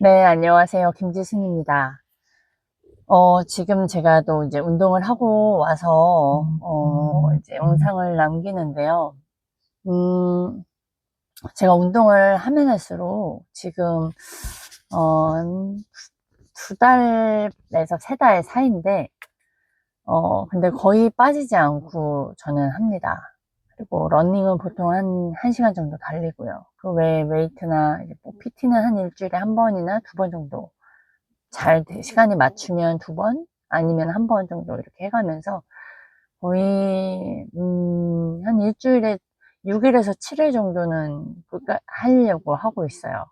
네, 안녕하세요. 김지순입니다. 지금 제가 또 이제 운동을 하고 와서, 이제 영상을 남기는데요. 음, 제가 운동을 하면 할수록 지금, 어, 2달에서 3달 사이인데, 근데 거의 빠지지 않고 저는 합니다. 그리고 러닝은 보통 한 1시간 정도 달리고요. 그 외에 웨이트나 이제 뭐 PT는 한 일주일에 한 번이나 2번 정도 시간이 맞추면 2번 아니면 1번 정도 이렇게 해가면서 거의 한 일주일에 6일에서 7일 정도는 하려고 하고 있어요.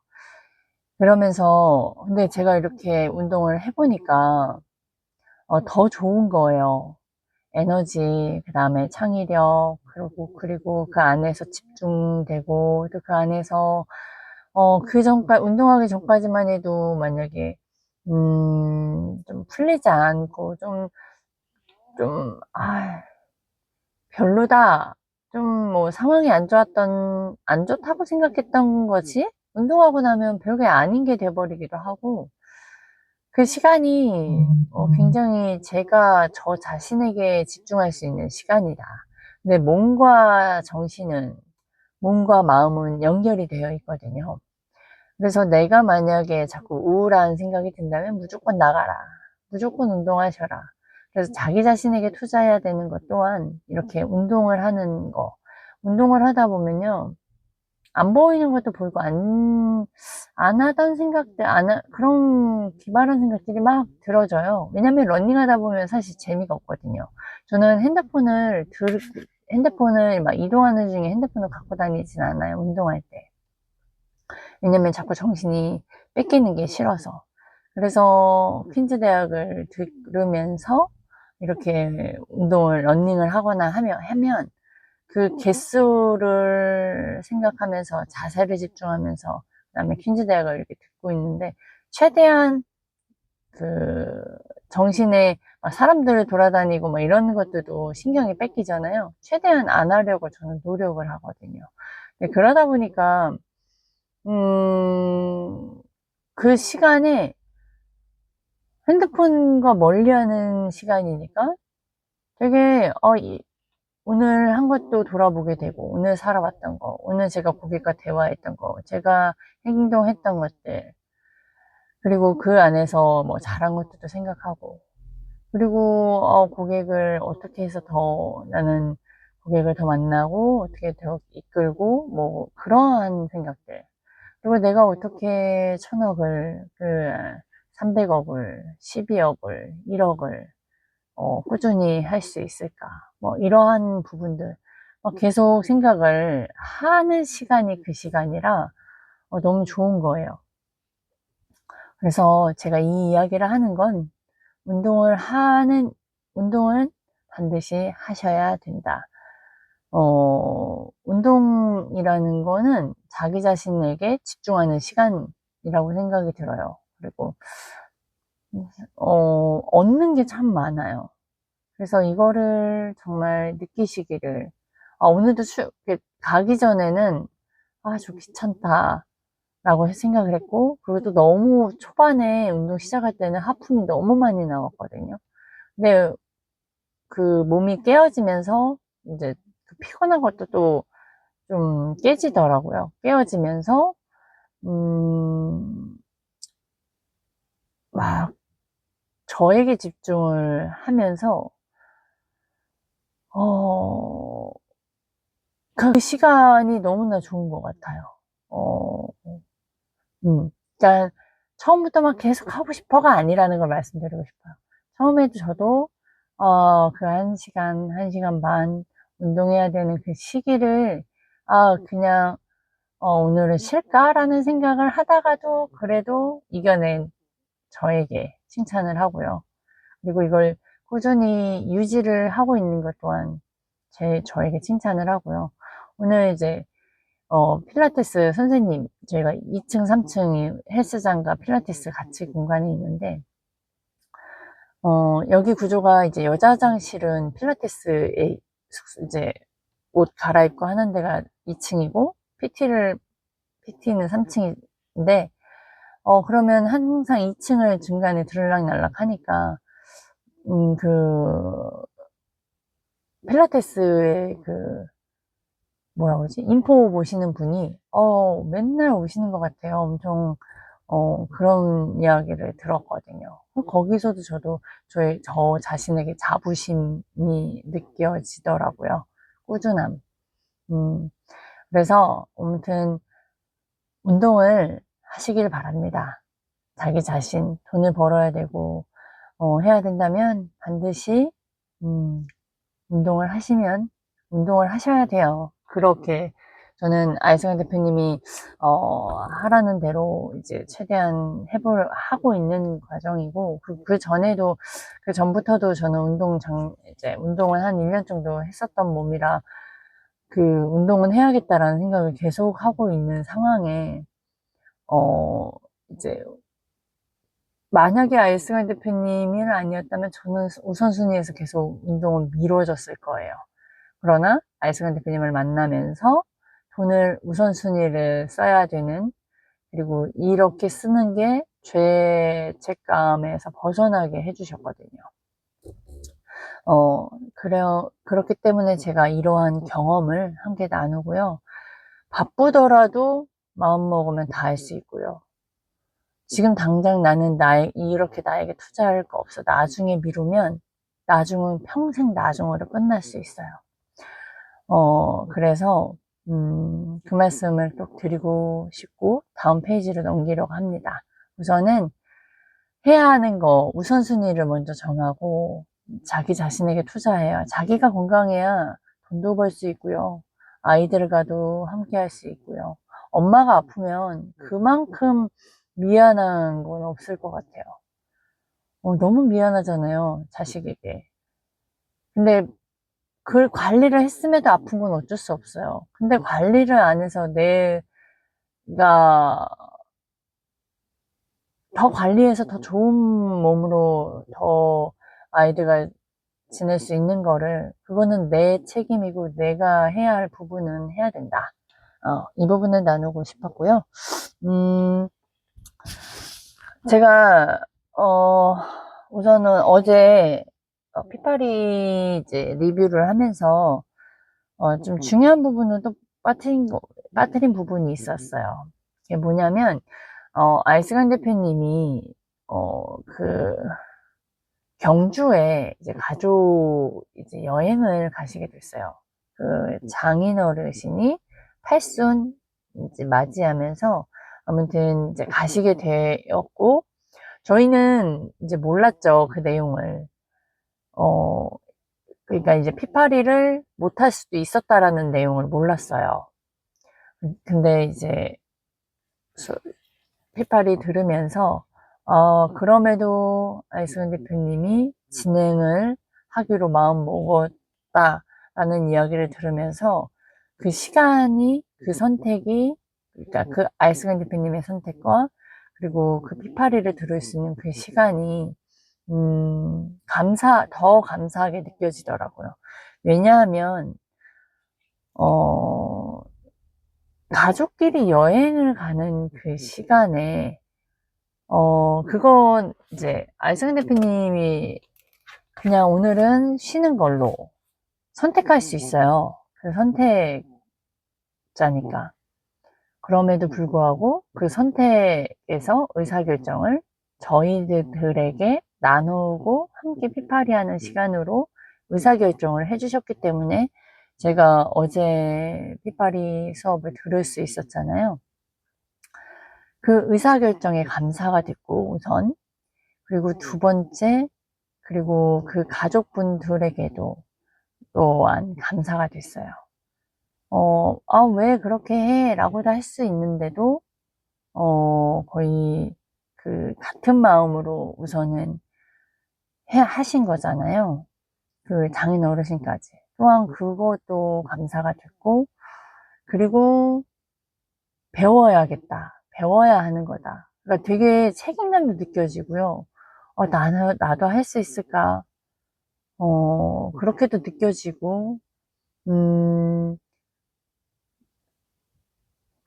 그러면서 근데 제가 이렇게 운동을 해보니까 더 좋은 거예요. 에너지, 그 다음에 창의력, 그리고 그 안에서 집중되고, 또 그 안에서, 운동하기 전까지만 해도 만약에, 좀 풀리지 않고, 별로다. 좀 뭐 상황이 안 좋다고 생각했던 거지? 운동하고 나면 별게 아닌 게 돼버리기도 하고, 그 시간이 굉장히 제가 저 자신에게 집중할 수 있는 시간이다. 근데 몸과 마음은 연결이 되어 있거든요. 그래서 내가 만약에 자꾸 우울한 생각이 든다면 무조건 나가라. 무조건 운동하셔라. 그래서 자기 자신에게 투자해야 되는 것 또한 이렇게 운동을 하는 거. 운동을 하다 보면요. 안 보이는 것도 보이고, 안 하던 생각들, 그런 기발한 생각들이 막 들어져요. 왜냐면 러닝하다 보면 사실 재미가 없거든요. 저는 핸드폰을 막 이동하는 중에 핸드폰을 갖고 다니진 않아요. 운동할 때. 왜냐면 자꾸 정신이 뺏기는 게 싫어서. 그래서 퀸즈 대학을 들으면서 이렇게 러닝을 하거나 하면 그 개수를 생각하면서 자세를 집중하면서 그다음에 퀸즈 대학을 이렇게 듣고 있는데 최대한 그 정신에 막 사람들 돌아다니고 막 이런 것들도 신경이 뺏기잖아요. 최대한 안 하려고 저는 노력을 하거든요. 그러다 보니까 음, 그 시간에 핸드폰과 멀리하는 시간이니까 되게 오늘 한 것도 돌아보게 되고 오늘 살아왔던 거, 오늘 제가 고객과 대화했던 거, 제가 행동했던 것들, 그리고 그 안에서 뭐 잘한 것들도 생각하고, 그리고 고객을 어떻게 해서 더 나는 고객을 더 만나고 어떻게 더 이끌고 뭐 그러한 생각들. 그리고 내가 어떻게 1,000억을, 300억을, 12억을, 1억을, 꾸준히 할 수 있을까. 뭐, 이러한 부분들. 계속 생각을 하는 시간이 그 시간이라, 너무 좋은 거예요. 그래서 제가 이 이야기를 하는 건, 운동은 반드시 하셔야 된다. 운동이라는 거는 자기 자신에게 집중하는 시간이라고 생각이 들어요. 그리고, 얻는 게 참 많아요. 그래서 이거를 정말 느끼시기를, 오늘도 가기 전에는, 좀 귀찮다, 라고 생각을 했고, 그리고 또 너무 초반에 운동 시작할 때는 하품이 너무 많이 나왔거든요. 근데 그 몸이 깨어지면서, 이제 그 피곤한 것도 또 좀 깨지더라고요. 깨어지면서, 음, 막 저에게 집중을 하면서, 어, 그 시간이 너무나 좋은 것 같아요. 어, 그러니까 처음부터 막 계속 하고 싶어가 아니라는 걸 말씀드리고 싶어요. 처음에도 저도, 그 1시간, 1시간 반 운동해야 되는 그 시기를, 그냥, 오늘은 쉴까라는 생각을 하다가도 그래도 이겨낸 저에게 칭찬을 하고요. 그리고 이걸 꾸준히 유지를 하고 있는 것 또한 저에게 칭찬을 하고요. 오늘 이제 필라테스 선생님, 저희가 2층, 3층이 헬스장과 필라테스 같이 공간이 있는데, 여기 구조가 이제 여자 화장실은 필라테스에 이제 옷 갈아입고 하는 데가 2층이고, PT는 3층인데, 그러면 항상 2층을 중간에 들락날락 하니까, 그, 필라테스의 뭐라 그러지? 인포 보시는 분이, 맨날 오시는 것 같아요. 엄청, 그런 이야기를 들었거든요. 거기서도 저도 저 자신에게 자부심이 느껴지더라고요. 꾸준함. 음, 그래서 아무튼 운동을 하시길 바랍니다. 자기 자신 돈을 벌어야 되고 해야 된다면 반드시 음, 운동을 하셔야 돼요. 그렇게 저는 아이승환 대표님이 하라는 대로 이제 최대한 하고 있는 과정이고 그 전에도 그 전부터도 저는 이제 운동을 한 1년 정도 했었던 몸이라 그 운동은 해야겠다라는 생각을 계속 하고 있는 상황에 어 이제 만약에 아이스간 대표님이 아니었다면 저는 우선순위에서 계속 운동을 미뤄졌을 거예요. 그러나 아이스간 대표님을 만나면서 돈을 우선순위를 써야 되는 그리고 이렇게 쓰는 게 죄책감에서 벗어나게 해주셨거든요. 그렇기 때문에 제가 이러한 경험을 함께 나누고요. 바쁘더라도 마음 먹으면 다 할 수 있고요. 지금 당장 나는 이렇게 나에게 투자할 거 없어. 나중에 미루면 나중은 평생 나중으로 끝날 수 있어요. 그래서, 그 말씀을 꼭 드리고 싶고, 다음 페이지로 넘기려고 합니다. 우선은 해야 하는 거 우선순위를 먼저 정하고, 자기 자신에게 투자해야, 자기가 건강해야 돈도 벌 수 있고요. 아이들과도 함께 할 수 있고요. 엄마가 아프면 그만큼 미안한 건 없을 것 같아요. 너무 미안하잖아요, 자식에게. 근데 그 관리를 했음에도 아픈 건 어쩔 수 없어요. 근데 관리를 안 해서 내가 더 관리해서 더 좋은 몸으로 더 아이들과 지낼 수 있는 거를, 그거는 내 책임이고 내가 해야 할 부분은 해야 된다. 이 부분을 나누고 싶었고요. 음, 제가, 우선은 어제 피파리 이제 리뷰를 하면서 좀 중요한 부분은 또 빠뜨린 부분이 있었어요. 그게 뭐냐면, 아이스간 대표님이, 경주에 이제 가족 이제 여행을 가시게 됐어요. 그 장인 어르신이 팔순 이제 맞이하면서 아무튼 이제 가시게 되었고, 저희는 이제 몰랐죠, 그 내용을. 어, 그러니까 이제 피파리를 못할 수도 있었다라는 내용을 몰랐어요. 근데 이제 피파리 들으면서 그럼에도 아이스간 대표님이 진행을 하기로 마음 먹었다라는 이야기를 들으면서 그 시간이 그 선택이 그러니까 그 아이스간 대표님의 선택과 그리고 그 피파리를 들을 수 있는 그 시간이 더 감사하게 느껴지더라고요. 왜냐하면 어 가족끼리 여행을 가는 그 시간에 그건 이제 알승 대표님이 그냥 오늘은 쉬는 걸로 선택할 수 있어요. 그 선택자니까. 그럼에도 불구하고 그 선택에서 의사결정을 저희들에게 나누고 함께 피파리하는 시간으로 의사결정을 해주셨기 때문에 제가 어제 피파리 수업을 들을 수 있었잖아요. 그 의사결정에 감사가 됐고, 우선. 그리고 두 번째, 그리고 그 가족분들에게도 또한 감사가 됐어요. 왜 그렇게 해? 라고도 할 수 있는데도, 거의 그 같은 마음으로 우선은 하신 거잖아요. 그 장인 어르신까지. 또한 그것도 감사가 됐고, 그리고 배워야 하는 거다. 그러니까 되게 책임감도 느껴지고요. 나도 할 수 있을까? 그렇게도 느껴지고, 음,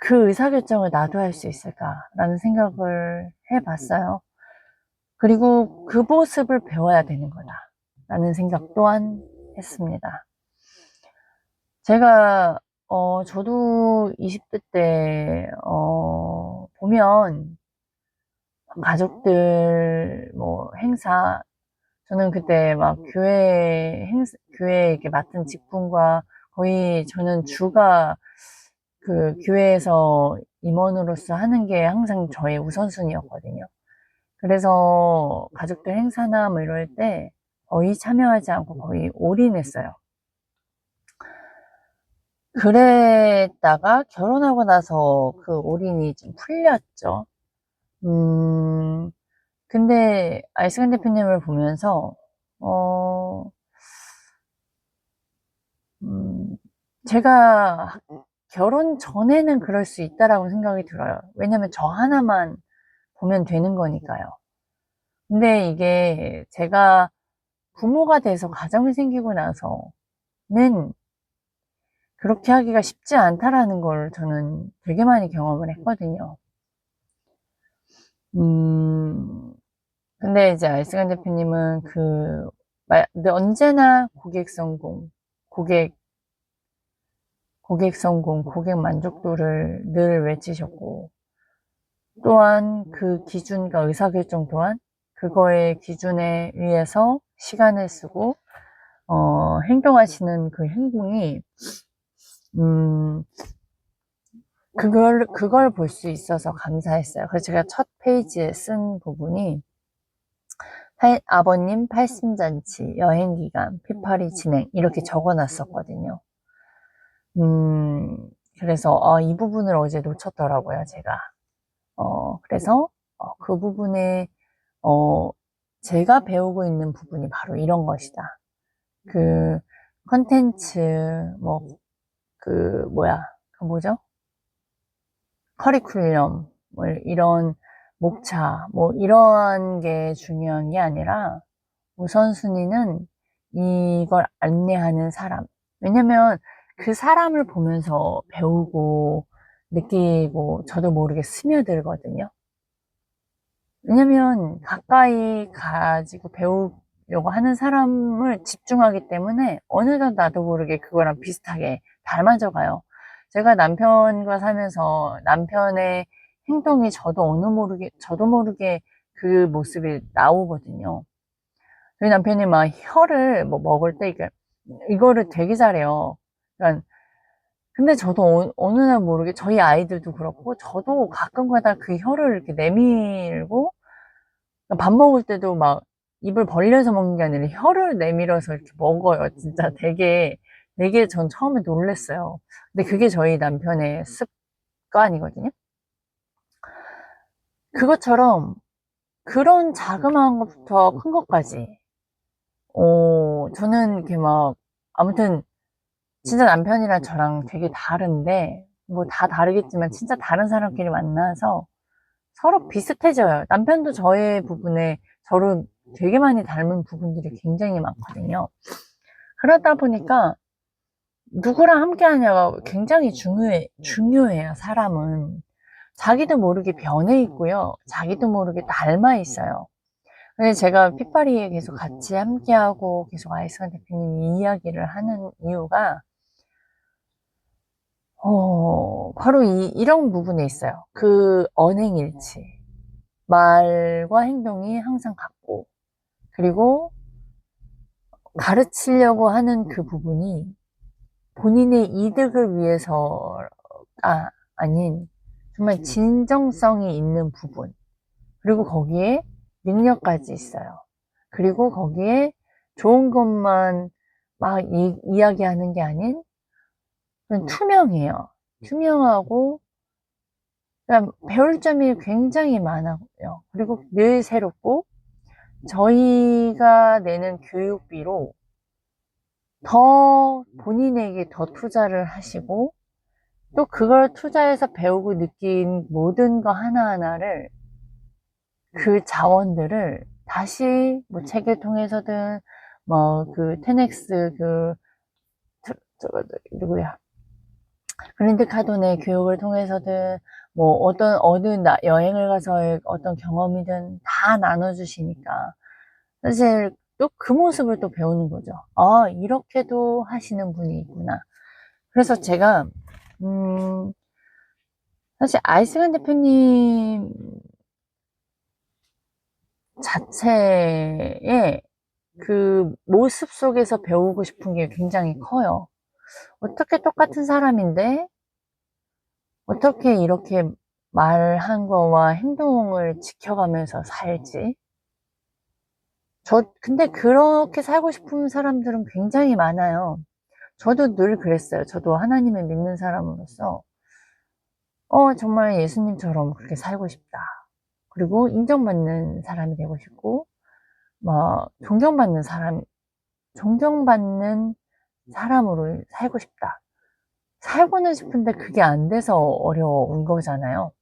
그 의사결정을 나도 할 수 있을까라는 생각을 해봤어요. 그리고 그 모습을 배워야 되는 거다라는 생각 또한 했습니다. 제가 저도 20대 때 보면 가족들 뭐 행사, 저는 그때 막 교회 이렇게 맡은 직분과 거의 저는 주가 그 교회에서 임원으로서 하는 게 항상 저의 우선순위였거든요. 그래서 가족들 행사나 뭐 이럴 때 거의 참여하지 않고 거의 올인했어요. 그랬다가 결혼하고 나서 그 올인이 좀 풀렸죠. 근데 아이스간 대표님을 보면서 어, 제가 결혼 전에는 그럴 수 있다라고 생각이 들어요. 왜냐면 저 하나만 보면 되는 거니까요. 근데 이게 제가 부모가 돼서 가정이 생기고 나서는 그렇게 하기가 쉽지 않다라는 걸 저는 되게 많이 경험을 했거든요. 근데 이제 알스간 대표님은 언제나 고객 성공, 고객 만족도를 늘 외치셨고, 또한 그 기준과 의사결정 또한 그거의 기준에 의해서 시간을 쓰고, 행동하시는 그 행동이, 음, 그걸 볼 수 있어서 감사했어요. 그래서 제가 첫 페이지에 쓴 부분이, 아버님 팔순잔치, 여행기간, 피파리 진행, 이렇게 적어 놨었거든요. 그래서, 이 부분을 어제 놓쳤더라고요, 제가. 그래서, 그 부분에, 어, 제가 배우고 있는 부분이 바로 이런 것이다. 그, 컨텐츠, 뭐, 그 뭐죠? 커리큘럼, 뭐, 이런, 목차, 뭐, 이러한 게 중요한 게 아니라, 우선순위는 이걸 안내하는 사람. 왜냐면 그 사람을 보면서 배우고 느끼고 저도 모르게 스며들거든요. 왜냐면 가까이 가지고 배우려고 하는 사람을 집중하기 때문에 어느덧 나도 모르게 그거랑 비슷하게 닮아져 가요. 제가 남편과 살면서 남편의 행동이 저도 모르게 그 모습이 나오거든요. 저희 남편이 막 혀를 뭐 먹을 때 이거를 되게 잘해요. 그러니까 근데 저도 어느 날 모르게 저희 아이들도 그렇고 저도 가끔가다 그 혀를 이렇게 내밀고 밥 먹을 때도 막 입을 벌려서 먹는 게 아니라 혀를 내밀어서 이렇게 먹어요. 진짜 되게 전 처음에 놀랬어요. 근데 그게 저희 남편의 습관이거든요. 그것처럼 그런 자그마한 것부터 큰 것까지 저는 이렇게 막 아무튼 진짜 남편이랑 저랑 되게 다른데, 뭐 다 다르겠지만 진짜 다른 사람끼리 만나서 서로 비슷해져요. 남편도 저의 부분에 저를 되게 많이 닮은 부분들이 굉장히 많거든요. 그러다 보니까 누구랑 함께 하냐가 굉장히 중요해요, 사람은. 자기도 모르게 변해 있고요. 자기도 모르게 닮아 있어요. 근데 제가 핏바리에 계속 같이 함께하고 계속 아이스간 대표님이 이야기를 하는 이유가 바로 이런 부분에 있어요. 그 언행일치. 말과 행동이 항상 같고, 그리고 가르치려고 하는 그 부분이 본인의 이득을 위해서가 아닌 정말 진정성이 있는 부분. 그리고 거기에 능력까지 있어요. 그리고 거기에 좋은 것만 막 이야기하는 게 아닌 투명해요. 투명하고 그러니까 배울 점이 굉장히 많아요. 그리고 늘 새롭고 저희가 내는 교육비로 더 본인에게 더 투자를 하시고 또 그걸 투자해서 배우고 느낀 모든 거 하나하나를 그 자원들을 다시 뭐 책을 통해서든 뭐 그 테넥스 저거 누구야 그랜드 카돈의 교육을 통해서든 뭐 어느 여행을 가서의 어떤 경험이든 다 나눠주시니까 사실 또 그 모습을 또 배우는 거죠. 아, 이렇게도 하시는 분이 있구나. 그래서 제가 사실 아이스간 대표님 자체의 그 모습 속에서 배우고 싶은 게 굉장히 커요. 어떻게 똑같은 사람인데 어떻게 이렇게 말한 거와 행동을 지켜가면서 살지? 근데 그렇게 살고 싶은 사람들은 굉장히 많아요. 저도 늘 그랬어요. 저도 하나님을 믿는 사람으로서, 정말 예수님처럼 그렇게 살고 싶다. 그리고 인정받는 사람이 되고 싶고, 존경받는 사람으로 살고 싶다. 살고는 싶은데 그게 안 돼서 어려운 거잖아요.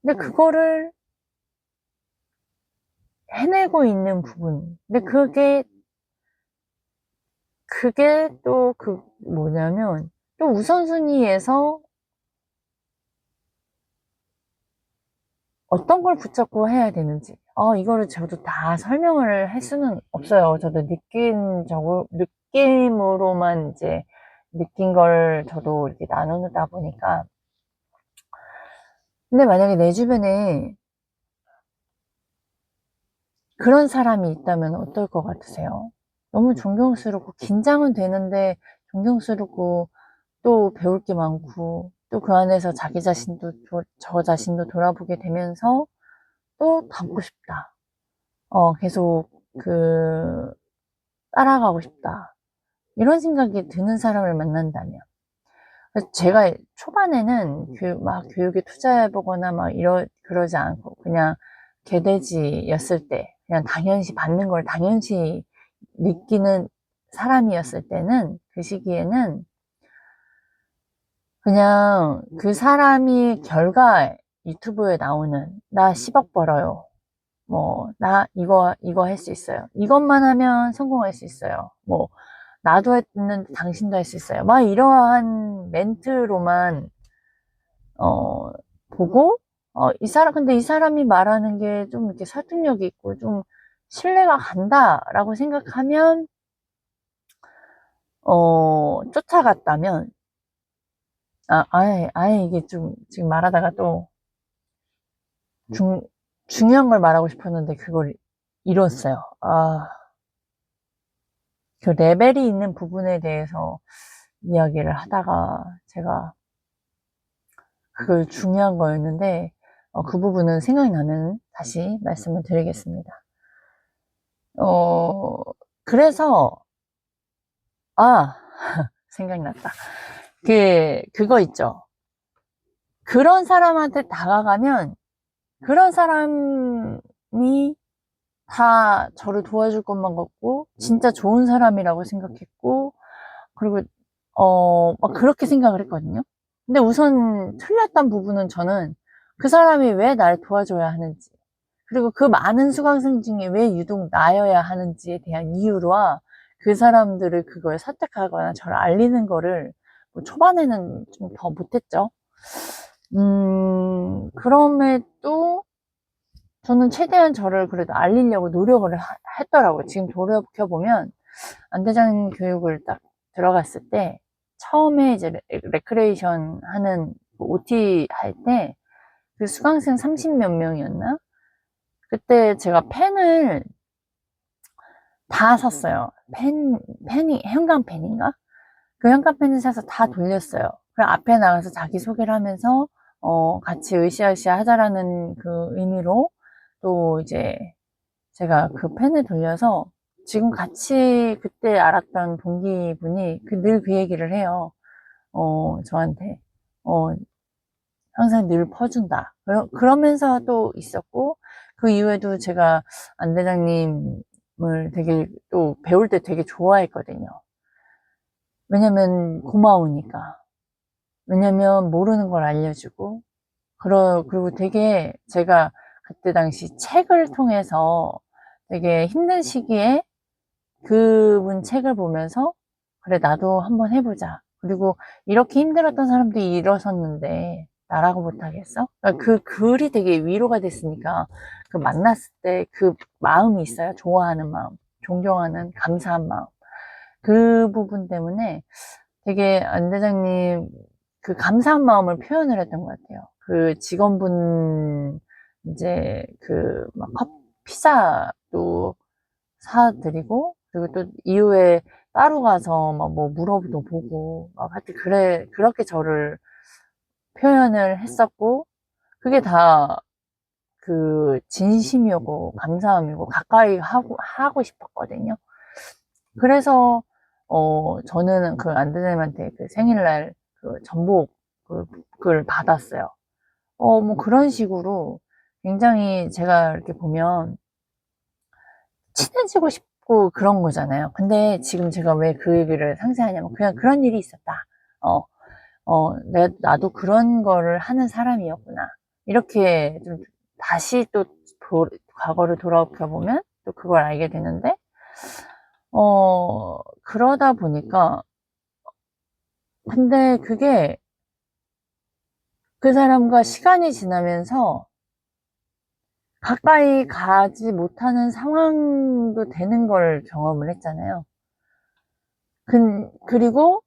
근데 그거를 해내고 있는 부분. 근데 그게 또 뭐냐면, 또 우선순위에서 어떤 걸 붙잡고 해야 되는지. 이거를 저도 다 설명을 할 수는 없어요. 저도 느낌으로만 이제 느낀 걸 저도 이렇게 나누다 보니까. 근데 만약에 내 주변에 그런 사람이 있다면 어떨 것 같으세요? 너무 존경스럽고, 긴장은 되는데 존경스럽고, 또 배울 게 많고, 또 그 안에서 저 자신도 돌아보게 되면서 또 닮고 싶다. 계속 그, 따라가고 싶다. 이런 생각이 드는 사람을 만난다면. 그래서 제가 초반에는 교육에 투자해보거나 그러지 않고, 그냥 개돼지였을 때, 그냥 당연시 받는 걸 당연시 느끼는 사람이었을 때는, 그 시기에는 그냥 그 사람이 유튜브에 나오는, 나 10억 벌어요. 나 이거 할 수 있어요. 이것만 하면 성공할 수 있어요. 나도 했는데 당신도 할 수 있어요. 이러한 멘트로만, 어, 보고, 근데 이 사람이 말하는 게 좀 이렇게 설득력이 있고 좀 신뢰가 간다라고 생각하면, 쫓아갔다면, 아예 이게 좀 지금 말하다가 또 중요한 걸 말하고 싶었는데 그걸 잃었어요. 그 레벨이 있는 부분에 대해서 이야기를 하다가 제가 그걸 중요한 거였는데, 그 부분은 생각이 나면 다시 말씀을 드리겠습니다. 어, 그래서, 아, 생각났다. 그거 있죠. 그런 사람한테 다가가면, 그런 사람이 다 저를 도와줄 것만 같고, 진짜 좋은 사람이라고 생각했고, 그리고, 막 그렇게 생각을 했거든요. 근데 우선 틀렸던 부분은 저는 그 사람이 왜 날 도와줘야 하는지, 그리고 그 많은 수강생 중에 왜 유독 나여야 하는지에 대한 이유와 그 사람들을 그걸 설득하거나 저를 알리는 거를 초반에는 좀 더 못했죠. 그럼에도 저는 최대한 저를 그래도 알리려고 노력을 했더라고요. 지금 돌이켜보면 안대장 교육을 딱 들어갔을 때 처음에 이제 레크레이션 하는 OT 할 때 그 수강생 30 몇 명이었나? 그때 제가 펜을 다 샀어요. 현강펜인가? 그 현강펜을 사서 다 돌렸어요. 그럼 앞에 나가서 자기소개를 하면서, 같이 으쌰으쌰 하자라는 그 의미로 또 이제 제가 그 펜을 돌려서 지금 같이 그때 알았던 동기분이 늘 그 얘기를 해요. 저한테. 어, 항상 늘 퍼준다. 그러면서 또 있었고, 그 이후에도 제가 안 대장님을 되게 또 배울 때 되게 좋아했거든요. 왜냐면 고마우니까. 왜냐면 모르는 걸 알려주고, 그리고 되게 제가 그때 당시 책을 통해서 되게 힘든 시기에 그분 책을 보면서, 그래, 나도 한번 해보자. 그리고 이렇게 힘들었던 사람들이 일어섰는데 나라고 못하겠어? 그러니까 그 글이 되게 위로가 됐으니까 그 만났을 때 그 마음이 있어요. 좋아하는 마음, 존경하는, 감사한 마음. 그 부분 때문에 되게 안 대장님 그 감사한 마음을 표현을 했던 것 같아요. 그 직원분 이제 그 막 피자도 사드리고 그리고 또 이후에 따로 가서 막 뭐 물어도 보고 막 하여튼 그래 그렇게 저를 표현을 했었고 그게 다 그 진심이고 감사함이고 가까이 하고 싶었거든요. 그래서 저는 그 안드레님한테 그 생일날 그 전복 그걸 받았어요. 뭐 그런 식으로 굉장히 제가 이렇게 보면 친해지고 싶고 그런 거잖아요. 근데 지금 제가 왜 그 얘기를 상세하냐면 그냥 그런 일이 있었다. 어, 나도 그런 거를 하는 사람이었구나. 이렇게 좀 다시 또 과거를 돌아가 보면 또 그걸 알게 되는데, 그러다 보니까, 근데 그게 그 사람과 시간이 지나면서 가까이 가지 못하는 상황도 되는 걸 경험을 했잖아요. 그리고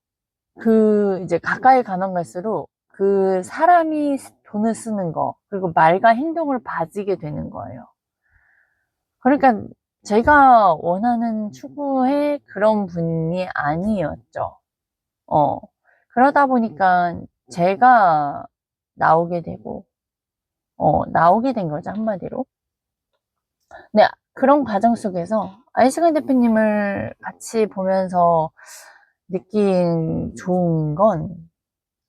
이제 가까이 가면 갈수록 그 사람이 돈을 쓰는 거, 그리고 말과 행동을 봐지게 되는 거예요. 그러니까 제가 원하는 추구의 그런 분이 아니었죠. 어. 그러다 보니까 제가 나오게 되고, 나오게 된 거죠, 한마디로. 네, 그런 과정 속에서 아이스간 대표님을 같이 보면서 느낀 좋은 건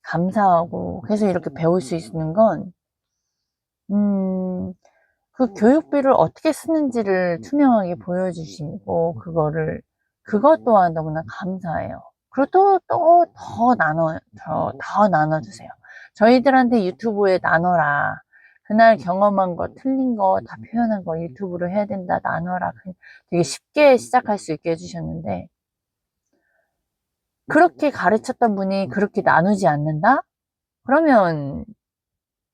감사하고 계속 이렇게 배울 수 있는 건, 음, 그 교육비를 어떻게 쓰는지를 투명하게 보여주시고, 그것 또한 너무나 감사해요. 그리고 더 나눠주세요. 저희들한테 유튜브에 나눠라. 그날 경험한 거, 틀린 거, 다 표현한 거 유튜브로 해야 된다, 나눠라. 되게 쉽게 시작할 수 있게 해주셨는데, 그렇게 가르쳤던 분이 그렇게 나누지 않는다? 그러면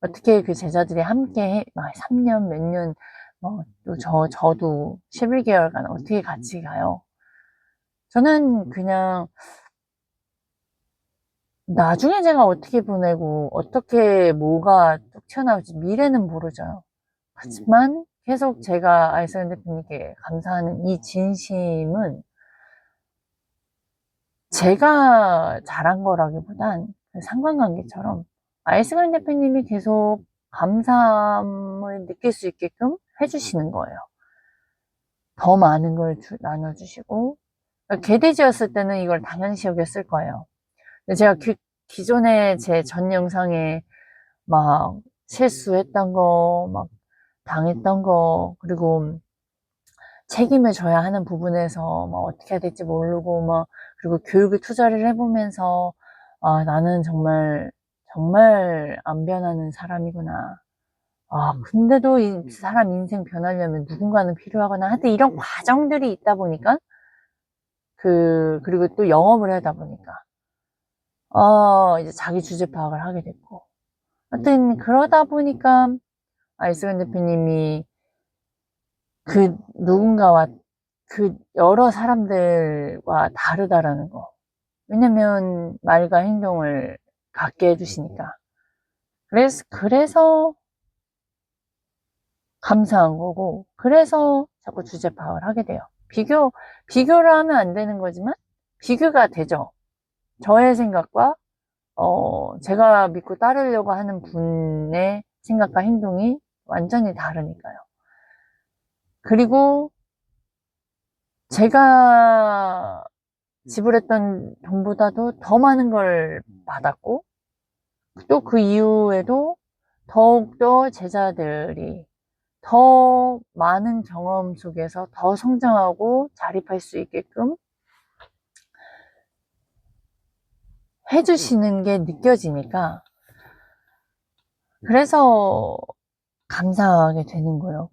어떻게 그 제자들이 함께 막 3년, 몇 년, 또 저도 11개월간 어떻게 같이 가요? 저는 그냥 나중에 제가 어떻게 보내고 어떻게 뭐가 뚝 튀어나올지 미래는 모르죠. 하지만 계속 제가 아이스간 대표님께 감사하는 이 진심은 제가 잘한 거라기보단 그 상관관계처럼 아이스간 대표님이 계속 감사함을 느낄 수 있게끔 해주시는 거예요. 더 많은 걸 나눠주시고 개돼지였을 때는 이걸 당연시 여겼을 거예요. 근데 제가 기존에 제 전 영상에 막 실수했던 거, 막 당했던 거, 그리고 책임을 져야 하는 부분에서 막 어떻게 해야 될지 모르고 막 그리고 교육에 투자를 해보면서 아 나는 정말 정말 안 변하는 사람이구나. 아 근데도 이 사람 인생 변하려면 누군가는 필요하거나 하여튼 이런 과정들이 있다 보니까 그리고 또 영업을 하다 보니까 이제 자기 주제 파악을 하게 됐고 하여튼 그러다 보니까 아이스간 대표님이 그 누군가와 그 여러 사람들과 다르다라는 거. 왜냐면 말과 행동을 같게 해주시니까. 그래서 감사한 거고, 그래서 자꾸 주제 파악을 하게 돼요. 비교를 하면 안 되는 거지만, 비교가 되죠. 저의 생각과, 제가 믿고 따르려고 하는 분의 생각과 행동이 완전히 다르니까요. 그리고 제가 지불했던 돈보다도 더 많은 걸 받았고, 또 그 이후에도 더욱더 제자들이 더 많은 경험 속에서 더 성장하고 자립할 수 있게끔 해주시는 게 느껴지니까, 그래서 감사하게 되는 거예요.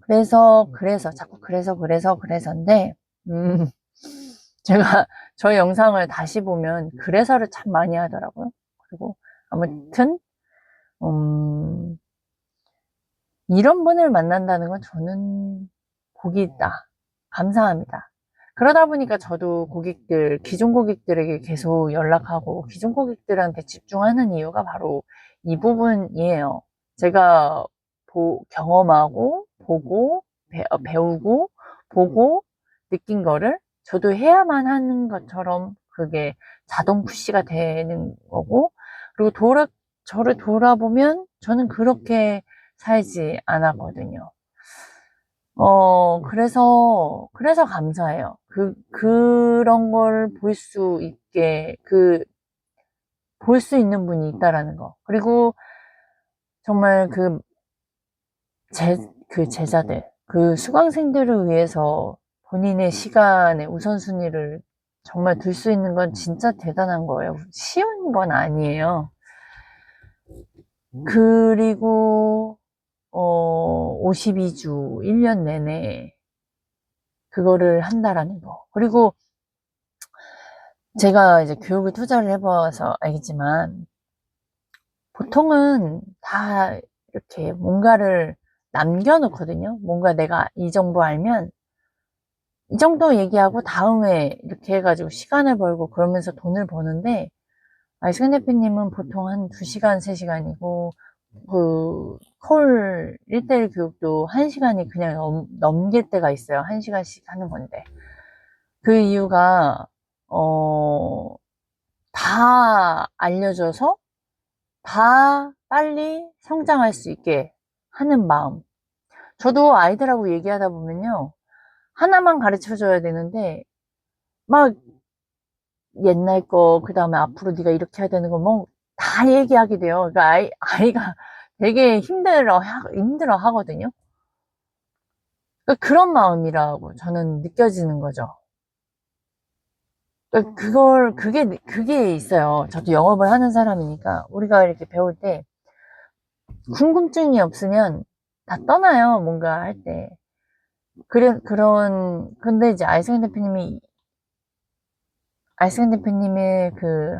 그래서인데, 음, 제가 저희 영상을 다시 보면 그래서를 참 많이 하더라고요. 그리고 아무튼 이런 분을 만난다는 건 저는 복이 있다. 감사합니다. 그러다 보니까 저도 기존 고객들에게 계속 연락하고 기존 고객들한테 집중하는 이유가 바로 이 부분이에요. 제가 경험하고 보고 배우고 보고 느낀 거를 저도 해야만 하는 것처럼 그게 자동 푸시가 되는 거고, 그리고 저를 돌아보면 저는 그렇게 살지 않았거든요. 그래서 감사해요. 그런 걸 볼 수 있는 분이 있다라는 거. 그리고 정말 제자들, 그 수강생들을 위해서 본인의 시간의 우선순위를 정말 둘 수 있는 건 진짜 대단한 거예요. 쉬운 건 아니에요. 그리고 52주 1년 내내 그거를 한다라는 거. 그리고 제가 이제 교육을 투자를 해봐서 알겠지만 보통은 다 이렇게 뭔가를 남겨놓거든요. 뭔가 내가 이 정보 알면 이 정도 얘기하고 다음에 이렇게 해가지고 시간을 벌고 그러면서 돈을 버는데, 아이스근 대표님은 보통 한 2시간, 3시간이고 콜 1대1 교육도 1시간이 그냥 넘길 때가 있어요. 1시간씩 하는 건데. 그 이유가, 다 알려줘서 다 빨리 성장할 수 있게 하는 마음. 저도 아이들하고 얘기하다 보면요. 하나만 가르쳐 줘야 되는데, 막 옛날 거, 그 다음에 앞으로 네가 이렇게 해야 되는 거, 뭐, 다 얘기하게 돼요. 그러니까 아이가 되게 힘들어 하거든요. 그러니까 그런 마음이라고 저는 느껴지는 거죠. 그러니까 그게 있어요. 저도 영업을 하는 사람이니까, 우리가 이렇게 배울 때, 궁금증이 없으면 다 떠나요. 뭔가 할 때. 근데 이제 아이스근 대표님의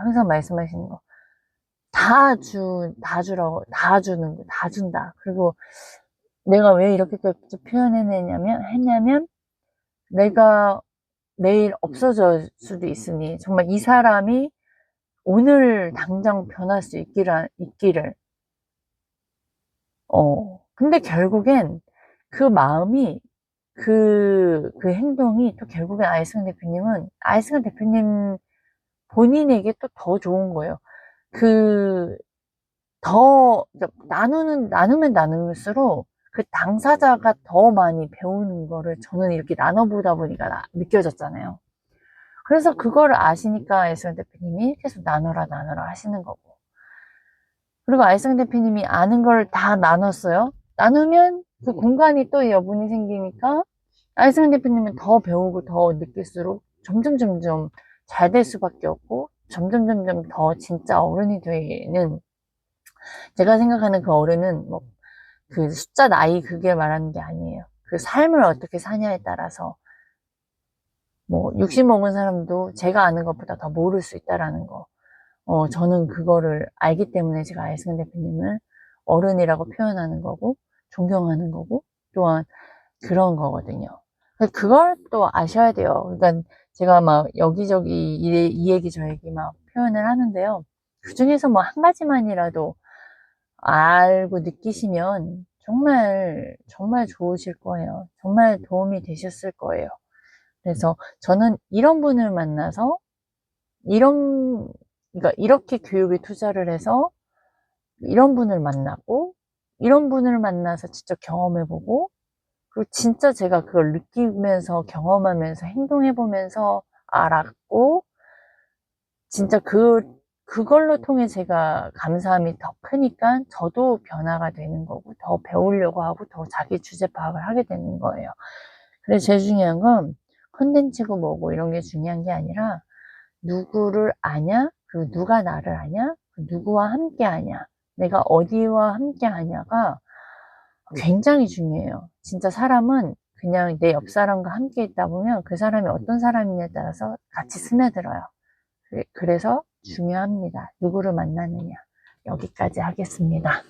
항상 말씀하시는 거, 다 주는 거, 다 준다. 그리고 내가 왜 이렇게까지 했냐면, 내가 내일 없어질 수도 있으니, 정말 이 사람이 오늘 당장 변할 수 있기를. 근데 결국엔 그 마음이, 그 행동이 또 결국엔 아이스근 대표님 본인에게 또 더 좋은 거예요. 그러니까 나누면 나눌수록 그 당사자가 더 많이 배우는 거를 저는 이렇게 나눠보다 보니까 느껴졌잖아요. 그래서 그거를 아시니까 아이스근 대표님이 계속 나눠라 하시는 거고. 그리고 아이스근 대표님이 아는 걸 다 나눴어요. 나누면 그 공간이 또 여분이 생기니까 아이스근 대표님은 더 배우고 더 느낄수록 점점 잘 될 수밖에 없고, 점점 더 진짜 어른이 되는, 제가 생각하는 그 어른은 뭐 그 숫자 나이 그게 말하는 게 아니에요. 그 삶을 어떻게 사냐에 따라서 뭐 60 먹은 사람도 제가 아는 것보다 더 모를 수 있다라는 거. 저는 그거를 알기 때문에 제가 아이스근 대표님을 어른이라고 표현하는 거고, 존경하는 거고, 또한 그런 거거든요. 그걸 또 아셔야 돼요. 그러니까 제가 막 여기저기 이 얘기 저 얘기 막 표현을 하는데요. 그 중에서 뭐 한 가지만이라도 알고 느끼시면 정말 좋으실 거예요. 정말 도움이 되셨을 거예요. 그래서 저는 이런 분을 만나서, 그러니까 이렇게 교육에 투자를 해서 이런 분을 만나고, 이런 분을 만나서 직접 경험해보고, 그리고 진짜 제가 그걸 느끼면서 경험하면서 행동해보면서 알았고, 진짜 그걸로 통해 제가 감사함이 더 크니까 저도 변화가 되는 거고, 더 배우려고 하고, 더 자기 주제 파악을 하게 되는 거예요. 그래서 제일 중요한 건 컨텐츠고 뭐고 이런 게 중요한 게 아니라, 누구를 아냐? 그리고 누가 나를 아냐? 누구와 함께 하냐? 내가 어디와 함께 하냐가 굉장히 중요해요. 진짜 사람은 그냥 내 옆 사람과 함께 있다 보면 그 사람이 어떤 사람이냐에 따라서 같이 스며들어요. 그래서 중요합니다. 누구를 만나느냐. 여기까지 하겠습니다.